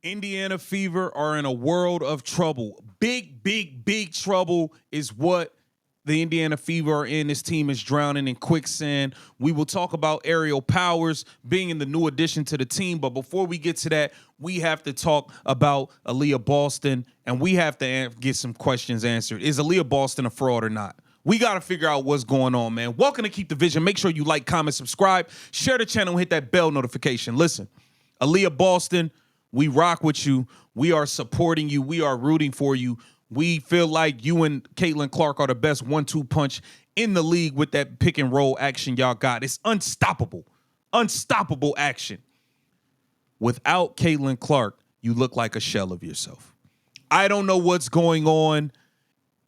Indiana Fever are in a world of trouble. Big trouble is what the Indiana Fever are in. This team is drowning in quicksand. We will talk about Ariel Powers being in the new addition to the team. But before we get to that, we have to talk about ALIYAH Boston, and we have to get some questions answered. Is ALIYAH Boston a fraud or not? We got to figure out what's going on, man. Welcome to Keep the Vision. Make sure you like, comment, subscribe, share the channel, and hit that bell notification. Listen, ALIYAH Boston, we rock with you. We are supporting you. We are rooting for you. We feel like you and Caitlin Clark are the best 1-2 punch in the league with that pick and roll action y'all got. It's unstoppable. Unstoppable action. Without Caitlin Clark, you look like a shell of yourself. I don't know what's going on.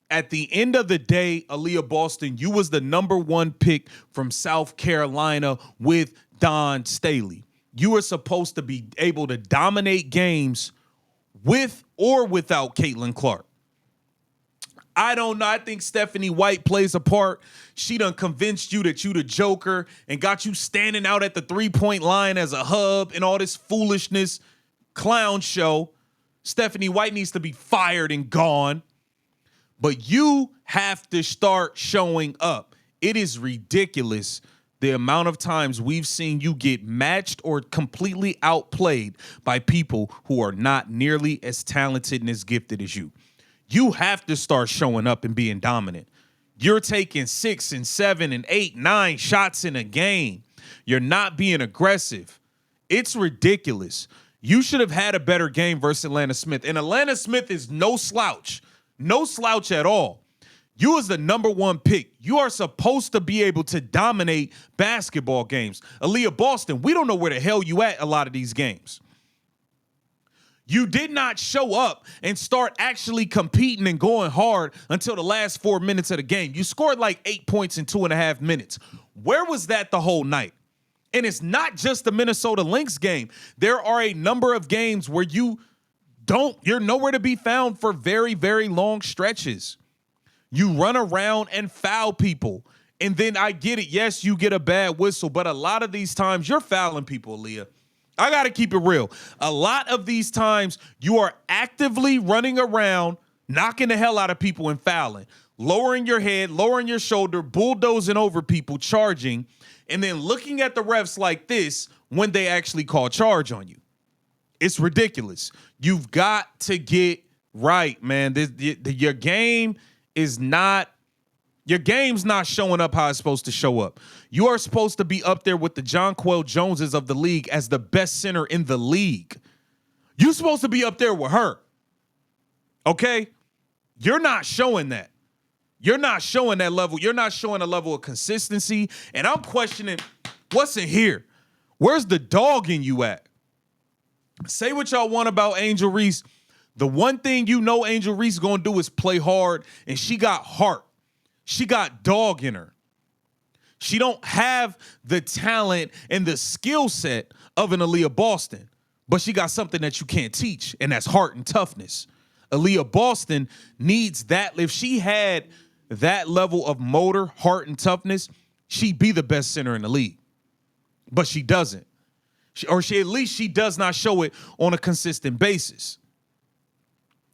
At the end of the day, ALIYAH Boston, you was the #1 pick from South Carolina with Don Staley. You were supposed to be able to dominate games with or without Caitlin Clark. I don't know. I think Stephanie White plays a part. She done convinced you that you the Joker and got you standing out at the three-point line as a hub and all this foolishness clown show. Stephanie White needs to be fired and gone. But you have to start showing up. It is ridiculous the amount of times we've seen you get matched or completely outplayed by people who are not nearly as talented and as gifted as you. You have to start showing up and being dominant. You're taking 6 and 7 and 8, 9 shots in a game. You're not being aggressive. It's ridiculous. You should have had a better game versus Atlanta Smith. And Atlanta Smith is no slouch. No slouch at all. You as the #1 pick, you are supposed to be able to dominate basketball games. ALIYAH Boston, we don't know where the hell you at a lot of these games. You did not show up and start actually competing and going hard until the last 4 minutes of the game. You scored like 8 points in 2.5 minutes. Where was that the whole night? And it's not just the Minnesota Lynx game. There are a number of games where you're nowhere to be found for very, very long stretches. You run around and foul people. And then I get it. Yes, you get a bad whistle, but a lot of these times you're fouling people, Aaliyah. I got to keep it real. A lot of these times you are actively running around, knocking the hell out of people and fouling, lowering your head, lowering your shoulder, bulldozing over people, charging, and then looking at the refs like this when they actually call charge on you. It's ridiculous. You've got to get right, man. Your game's not showing up how it's supposed to show up. You are supposed to be up there with the Jonquel Joneses of the league as the best center in the league. You're supposed to be up there with her. Okay? You're not showing that. You're not showing that level. You're not showing a level of consistency. And I'm questioning what's in here. Where's the dog in you at? Say what y'all want about Angel Reese. The one thing you know Angel Reese is going to do is play hard, and she got heart. She got dog in her. She don't have the talent and the skill set of an ALIYAH Boston, but she got something that you can't teach, and that's heart and toughness. ALIYAH Boston needs that. If she had that level of motor, heart, and toughness, she'd be the best center in the league. But she doesn't. At least she does not show it on a consistent basis.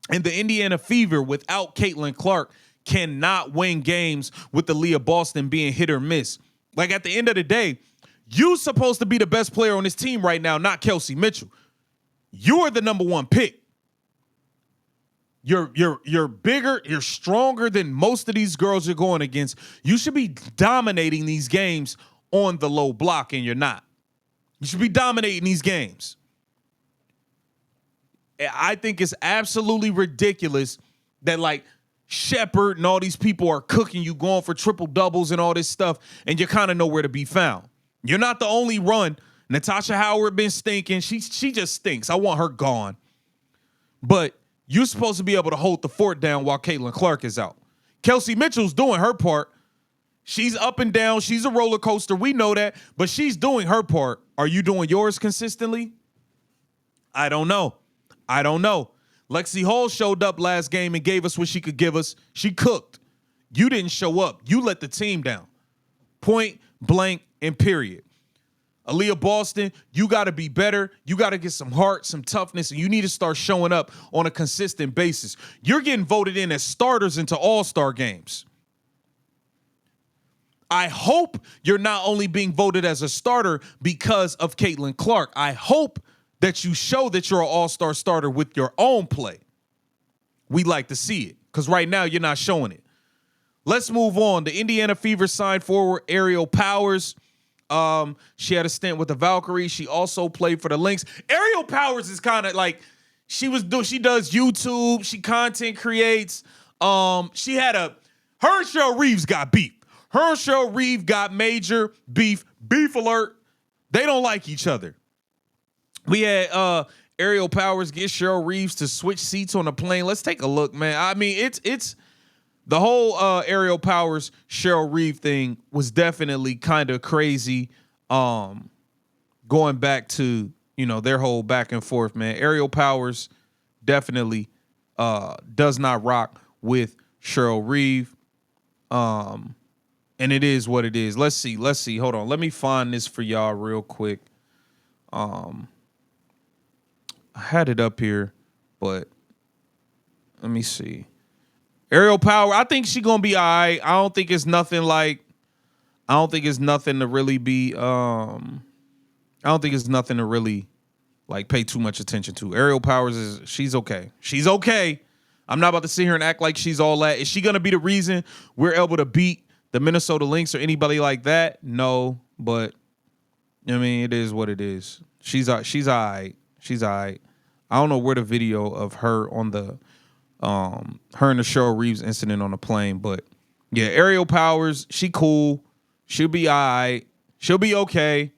And the Indiana Fever, without Caitlin Clark, cannot win games with ALIYAH Boston being hit or miss. Like, at the end of the day, you're supposed to be the best player on this team right now, not Kelsey Mitchell. You're the #1 pick. You're bigger, you're stronger than most of these girls you're going against. You should be dominating these games on the low block, and you're not. You should be dominating these games. I think it's absolutely ridiculous that, like, Shepard and all these people are cooking you, going for triple doubles and all this stuff, and you're kind of nowhere to be found. You're not the only run. Natasha Howard been stinking. She just stinks. I want her gone. But you're supposed to be able to hold the fort down while Caitlin Clark is out. Kelsey Mitchell's doing her part. She's up and down. She's a roller coaster. We know that, but she's doing her part. Are you doing yours consistently? I don't know. Lexi Hall showed up last game and gave us what she could give us. She cooked. You didn't show up. You let the team down. Point blank and period. Aaliyah Boston, you got to be better. You got to get some heart, some toughness, and you need to start showing up on a consistent basis. You're getting voted in as starters into all-star games. I hope you're not only being voted as a starter because of Caitlin Clark. I hope that you show that you're an all-star starter with your own play. We like to see it because right now you're not showing it. Let's move on. The Indiana Fever signed forward Ariel Powers. She had a stint with the Valkyries. She also played for the Lynx. Ariel Powers is kind of like she does YouTube. She content creates. Her and Cheryl Reeves got beef. Her and Cheryl Reeves got major beef. Beef alert. They don't like each other. We had Ariel Powers get Cheryl Reeves to switch seats on the plane. Let's take a look, man. I mean, it's the whole Ariel Powers Cheryl Reeves thing was definitely kind of crazy. Going back to, their whole back and forth, man. Ariel Powers definitely does not rock with Cheryl Reeves. And it is what it is. Let's see. Hold on. Let me find this for y'all real quick. I had it up here, but let me see. Ariel Power, I think she gonna be all right. I don't think it's nothing to really be pay too much attention to. Ariel Powers she's okay. She's okay. I'm not about to sit here and act like she's all that. Is she gonna be the reason we're able to beat the Minnesota Lynx or anybody like that? No, but I mean, it is what it is. She's all right. She's all right. I don't know where the video of her on the her and the Cheryl Reeves incident on the plane, but yeah, Ariel Powers, she cool. She'll be all right. She'll be okay.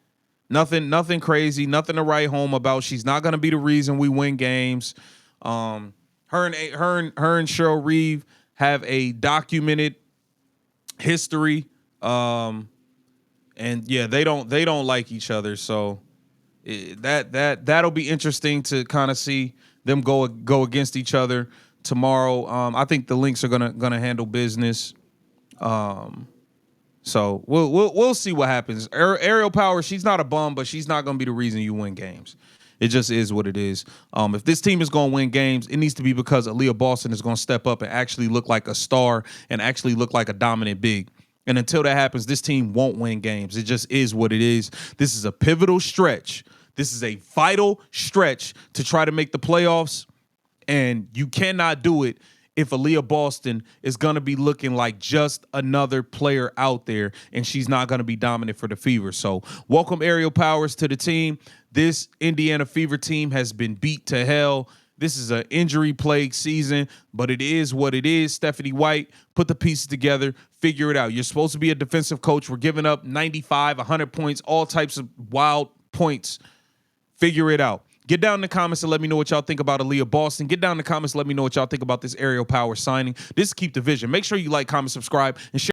Nothing crazy, nothing to write home about. She's not gonna be the reason we win games. Her and Cheryl Reeves have a documented history. And yeah, they don't like each other, so that'll be interesting to kind of see them go against each other tomorrow. I think the Lynx are gonna handle business. So we'll see what happens. Ariel Powers, she's not a bum, but she's not gonna be the reason you win games. It just is what it is. If this team is gonna win games, it needs to be because Aaliyah Boston is gonna step up and actually look like a star and actually look like a dominant big. And until that happens, this team won't win games. It just is what it is. This is a pivotal stretch. This is a vital stretch to try to make the playoffs. And you cannot do it if Aaliyah Boston is going to be looking like just another player out there and she's not going to be dominant for the Fever. So welcome Ariel Powers to the team. This Indiana Fever team has been beat to hell. This is an injury-plagued season, but it is what it is. Stephanie White, put the pieces together, figure it out. You're supposed to be a defensive coach. We're giving up 95, 100 points, all types of wild points. Figure it out. Get down in the comments and let me know what y'all think about Aaliyah Boston. Get down in the comments and let me know what y'all think about this Ariel Powers signing. This is Keep the Vision. Make sure you like, comment, subscribe, and share.